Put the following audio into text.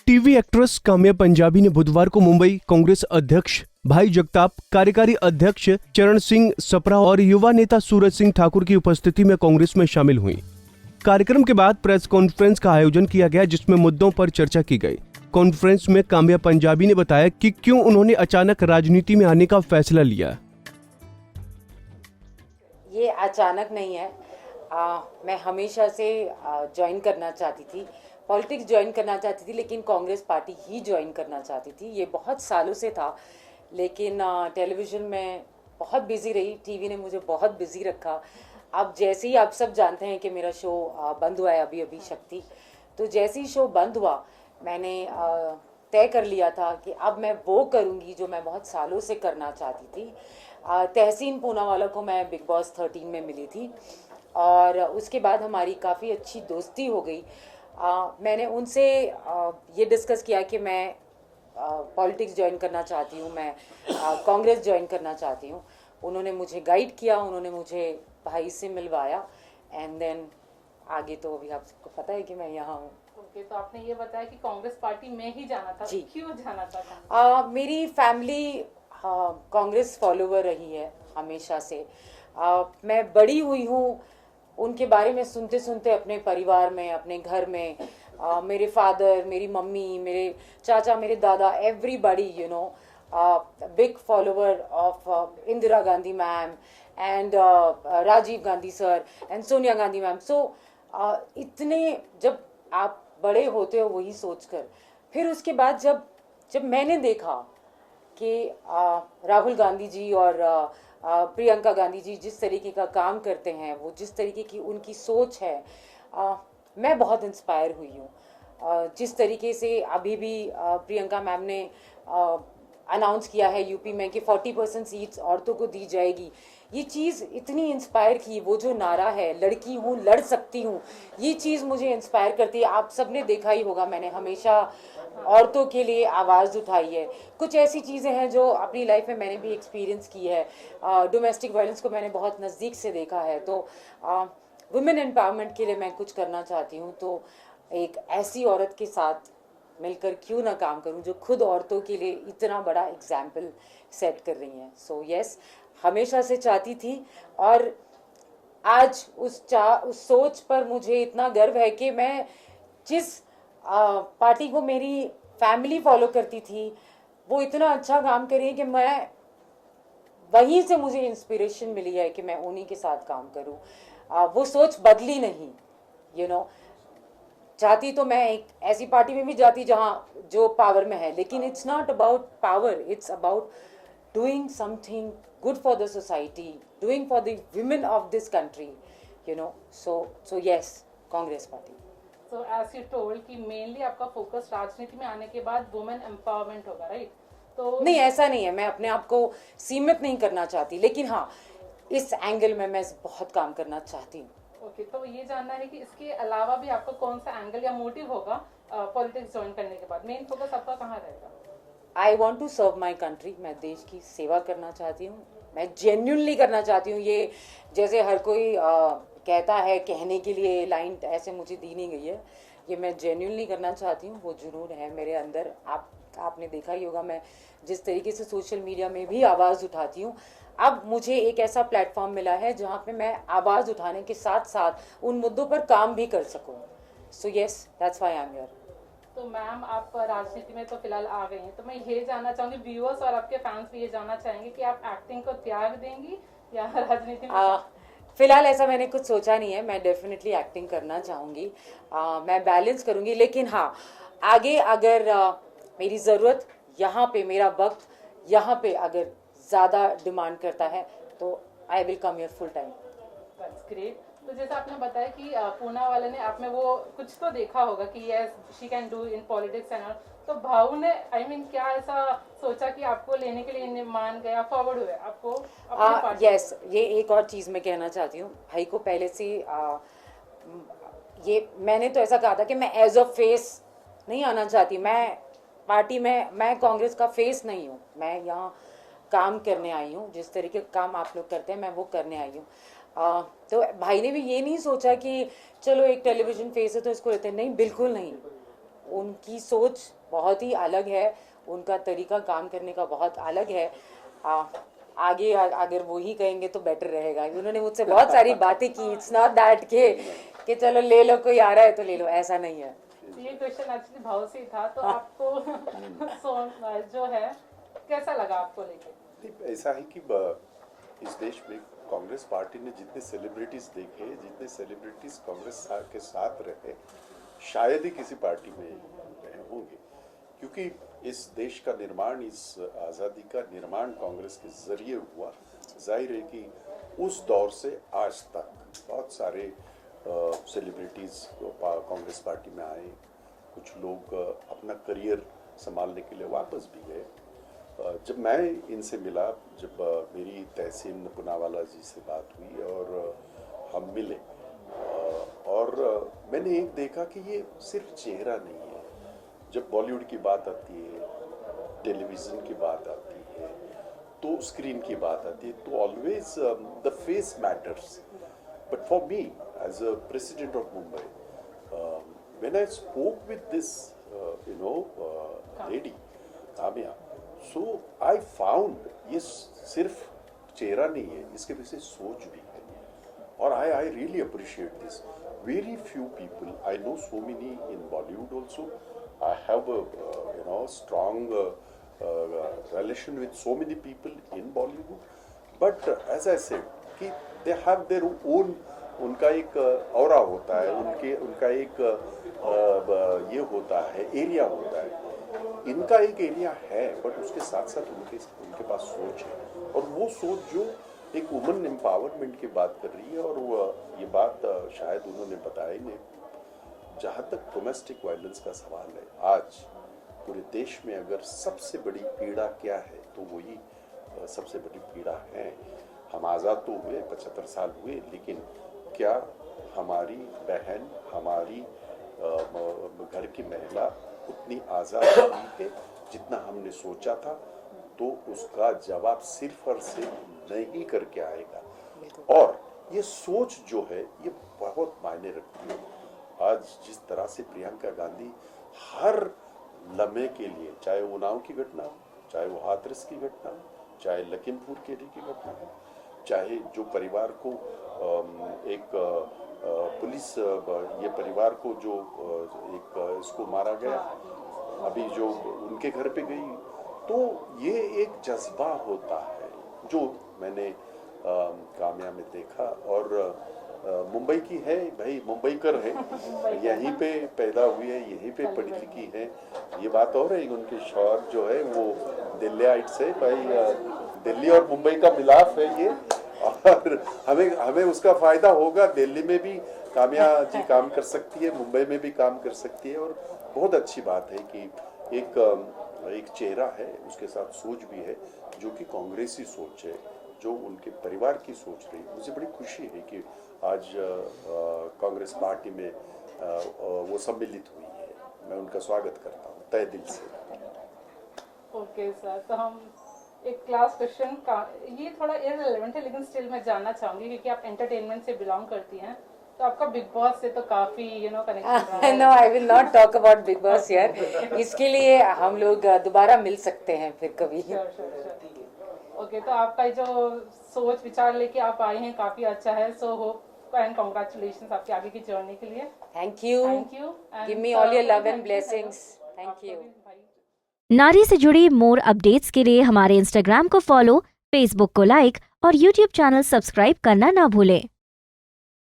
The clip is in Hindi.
टीवी एक्ट्रेस काम्या पंजाबी ने बुधवार को मुंबई कांग्रेस अध्यक्ष भाई जगताप, कार्यकारी अध्यक्ष चरण सिंह सप्रा और युवा नेता सूरज सिंह ठाकुर की उपस्थिति में कांग्रेस में शामिल हुई। कार्यक्रम के बाद प्रेस कॉन्फ्रेंस का आयोजन किया गया, जिसमें मुद्दों पर चर्चा की गई। कॉन्फ्रेंस में काम्या पंजाबी ने बताया कि क्यों उन्होंने अचानक राजनीति में आने का फैसला लिया। ये अचानक नहीं है। मैं हमेशा से ज्वाइन करना चाहती थी, पॉलिटिक्स ज्वाइन करना चाहती थी, लेकिन कांग्रेस पार्टी ही ज्वाइन करना चाहती थी। ये बहुत सालों से था, लेकिन टेलीविज़न में बहुत बिजी रही, टीवी ने मुझे बहुत बिजी रखा। अब जैसे ही आप सब जानते हैं कि मेरा शो बंद हुआ है अभी अभी शक्ति, तो जैसे ही शो बंद हुआ मैंने तय कर लिया था कि अब मैं वो करूँगी जो मैं बहुत सालों से करना चाहती थी। तहसीन पूनावाला को मैं बिग बॉस 13 में मिली थी और उसके बाद हमारी काफ़ी अच्छी दोस्ती हो गई। मैंने उनसे ये डिस्कस किया कि मैं पॉलिटिक्स ज्वाइन करना चाहती हूँ, मैं कांग्रेस ज्वाइन करना चाहती हूँ। उन्होंने मुझे गाइड किया, उन्होंने मुझे भाई से मिलवाया एंड देन आगे तो अभी आप सबको पता है कि मैं यहाँ हूँ। ओके, तो आपने ये बताया कि कांग्रेस पार्टी में ही जाना था, जी। क्यों जाना था? मेरी फैमिली कांग्रेस फॉलोवर रही है हमेशा से। मैं बड़ी हुई हूँ उनके बारे में सुनते सुनते, अपने परिवार में, अपने घर में। मेरे फादर, मेरी मम्मी, मेरे चाचा, मेरे दादा, everybody big follower of Indira Gandhi ma'am and Rajiv Gandhi sir and Sonia Gandhi ma'am. So इतने जब आप बड़े होते हो वही सोचकर, फिर उसके बाद जब मैंने देखा कि राहुल गांधी जी और प्रियंका गांधी जी जिस तरीके का काम करते हैं, वो जिस तरीके की उनकी सोच है, मैं बहुत इंस्पायर हुई हूँ। जिस तरीके से अभी भी प्रियंका मैम ने अनाउंस किया है यूपी में कि 40% सीट्स औरतों को दी जाएगी, ये चीज़ इतनी इंस्पायर की। वो जो नारा है, लड़की हूँ लड़ सकती हूँ, ये चीज़ मुझे इंस्पायर करती है। आप सबने देखा ही होगा, मैंने हमेशा औरतों के लिए आवाज़ उठाई है। कुछ ऐसी चीज़ें हैं जो अपनी लाइफ में मैंने भी एक्सपीरियंस की है। डोमेस्टिक वायलेंस को मैंने बहुत नज़दीक से देखा है, तो वुमेन एम्पावरमेंट के लिए मैं कुछ करना चाहती हूँ। तो एक ऐसी औरत के साथ मिलकर क्यों ना काम करूं जो खुद औरतों के लिए इतना बड़ा एग्जाम्पल सेट कर रही हैं। सो यस, हमेशा से चाहती थी और आज उस सोच पर मुझे इतना गर्व है कि मैं जिस पार्टी को मेरी फैमिली फॉलो करती थी, वो इतना अच्छा काम कर रही है कि मैं वहीं से मुझे इंस्पिरेशन मिली है कि मैं उन्हीं के साथ काम करूं। वो सोच बदली नहीं। चाहती तो मैं एक ऐसी पार्टी में भी जाती जहां जो पावर में है, लेकिन it's not about power, it's about doing something good for the society, doing for the women of this country. So yes, Congress party. So as you told कि मेनली आपका फोकस राजनीति में आने के बाद वुमेन एम्पावरमेंट होगा, राइट? तो नहीं, ऐसा नहीं है, मैं अपने आप को सीमित नहीं करना चाहती, लेकिन हाँ, इस एंगल में मैं बहुत काम करना चाहती हूँ। ओके, तो ये जानना है कि इसके अलावा भी आपका कौन सा एंगल या मोटिव होगा पॉलिटिक्स ज्वाइन करने के बाद? मेन फोकस आपका कहाँ रहेगा? I want to serve my country. मैं देश की सेवा करना चाहती हूँ, मैं जेन्युइनली करना चाहती हूँ। ये जैसे हर कोई कहता है, कहने के लिए लाइन ऐसे मुझे दी नहीं गई है, ये मैं जेन्युइनली करना चाहती हूँ। वो जुनून है मेरे अंदर। आपने देखा ही होगा मैं जिस तरीके से सोशल मीडिया में भी आवाज़ उठाती हूँ। अब मुझे एक ऐसा प्लेटफॉर्म मिला है जहाँ पे मैं आवाज़ उठाने के साथ साथ उन मुद्दों पर काम भी कर सकूँ। So yes, that's why I am here. तो मैम, आप राजनीति में तो फिलहाल आ गई हैं, तो मैं ये जानना चाहूँगी, व्यूअर्स और आपके फैंस भी ये जानना चाहेंगे कि आप एक्टिंग को त्याग देंगी या राजनीति में? फिलहाल ऐसा मैंने कुछ सोचा नहीं है। मैं डेफिनेटली एक्टिंग करना चाहूँगी, मैं बैलेंस करूँगी, लेकिन हाँ, आगे अगर मेरी ज़रूरत, यहाँ पे मेरा वक्त, यहाँ पे अगर ज़्यादा डिमांड करता है तो I will come here full time. That's great. तो जैसे आपने बताया कि पूनावाला ने आप में वो कुछ तो देखा होगा कि yes she can do in politics and all, तो भाऊ ने क्या ऐसा सोचा कि आपको लेने के लिए मान गया, फॉरवर्ड हुए आपको अपनी पार्टी? यस, ये एक और चीज़ मैं कहना चाहती हूँ। भाई को पहले से ये मैंने तो ऐसा कहा था कि मैं एज अ फेस नहीं आना चाहती। मैं पार्टी में, मैं कांग्रेस का फेस नहीं हूँ, मैं यहाँ काम करने आई हूँ। जिस तरीके का काम आप लोग करते हैं मैं वो करने आई हूँ। तो भाई ने भी ये नहीं सोचा कि चलो एक टेलीविज़न फेस है तो इसको लेते हैं, नहीं, बिल्कुल नहीं। उनकी सोच बहुत ही अलग है, उनका तरीका काम करने का बहुत अलग है। आगे अगर वो ही कहेंगे तो बेटर रहेगा। उन्होंने मुझसे बहुत सारी बातें की, इट्स नॉट दैट कि चलो ले लो, कोई आ रहा है तो ले लो, ऐसा नहीं है। ये क्वेश्चन एक्चुअली भाव से ही था, तो आपको जो है कैसा लगा आपको लेके? नहीं, ऐसा है कि इस देश में कांग्रेस पार्टी ने जितने सेलिब्रिटीज देखे, जितने सेलिब्रिटीज कांग्रेस के साथ रहे, शायद ही किसी पार्टी में रहे होंगे, क्योंकि इस देश का निर्माण, इस आज़ादी का निर्माण कांग्रेस के जरिए हुआ। जाहिर है कि उस दौर से आज तक बहुत सारे सेलिब्रिटीज कांग्रेस पार्टी में आए, कुछ लोग अपना करियर संभालने के लिए वापस भी गए। जब मैं इनसे मिला, जब मेरी तहसीन पूनावाला जी से बात हुई और हम मिले, और मैंने एक देखा कि ये सिर्फ चेहरा नहीं है। जब बॉलीवुड की बात आती है, टेलीविज़न की बात आती है, तो स्क्रीन की बात आती है, तो always the face matters. But for me as a president of Mumbai, when I spoke with this lady Kamya, so I found ये सिर्फ चेहरा नहीं है, इसके पीछे सोच भी है। और I really appreciate this. Very few people, I know so many in Bollywood also, I have a strong relation with so many people in Bollywood, but as I said कि they have their own, उनका एक ऑरा होता है, उनका एक ये होता है, एरिया होता है। इनका एक एरिया है, बट उसके साथ साथ उनके पास सोच है, और वो सोच जो एक वुमन एम्पावरमेंट की बात कर रही है। और वो ये बात शायद उन्होंने बताया ही नहीं। जहाँ तक डोमेस्टिक वायलेंस का सवाल है, आज पूरे देश में अगर सबसे बड़ी पीड़ा क्या है, तो वही सबसे बड़ी पीड़ा है। हम आज़ाद तो हुए, 75 साल हुए, लेकिन क्या हमारी बहन, हमारी घर की महिला उतनी आज़ाद हुई है जितना हमने सोचा था? तो उसका जवाब सिर्फ और सिर्फ नहीं करके आएगा। और ये सोच जो है, ये बहुत मायने रखती है। आज जिस तरह से प्रियंका गांधी हर लम्हे के लिए, चाहे उन्नाव की घटना हो, चाहे वो हाथरस की घटना हो, चाहे लखीमपुर खीरी की घटना हो, चाहे जो परिवार को एक पुलिस, ये परिवार को जो एक इसको मारा गया, अभी जो उनके घर पे गई, तो ये एक जज्बा होता है जो मैंने काम्या में देखा। और मुंबई की है भाई, मुंबई कर है, यहीं पे पैदा हुई है, यहीं पे पढ़ी लिखी है। ये बात और है, उनके शौहर जो है वो दिल्लीइट्स है भाई, दिल्ली और मुंबई का मिलाप है ये। और हमें उसका फायदा होगा। दिल्ली में भी काम्या जी काम कर सकती है, मुंबई में भी काम कर सकती है। और बहुत अच्छी बात है कि एक चेहरा है, उसके साथ सोच भी है, जो कि कांग्रेसी सोच है, जो उनके परिवार की सोच रही। मुझे बड़ी खुशी है कि आज कांग्रेस पार्टी में वो सम्मिलित हुई है। मैं उनका स्वागत करता हूँ तहे दिल से। ओके सर, तो हम एक क्लास क्वेश्चन का, ये थोड़ा इररिलेवेंट है, लेकिन स्टिल मैं जानना चाहूंगी क्योंकि आप एंटरटेनमेंट से बिलोंग करती हैं, तो आपका बिग बॉस से तो काफी connection. No, I will not talk about Bigg Boss यार। इसके लिए हम लोग दोबारा मिल सकते हैं फिर कभी। ओके, तो आपका जो सोच विचार लेके आप आए हैं काफी अच्छा है। सो होप एंड कांग्रेचुलेशंस आपकी आगे की जर्नी के लिए। Thank you, give me all your love and blessings. Thank you. नारी से जुड़ी मोर अपडेट्स के लिए हमारे इंस्टाग्राम को फॉलो, फेसबुक को लाइक और यूट्यूब चैनल सब्सक्राइब करना ना भूलें।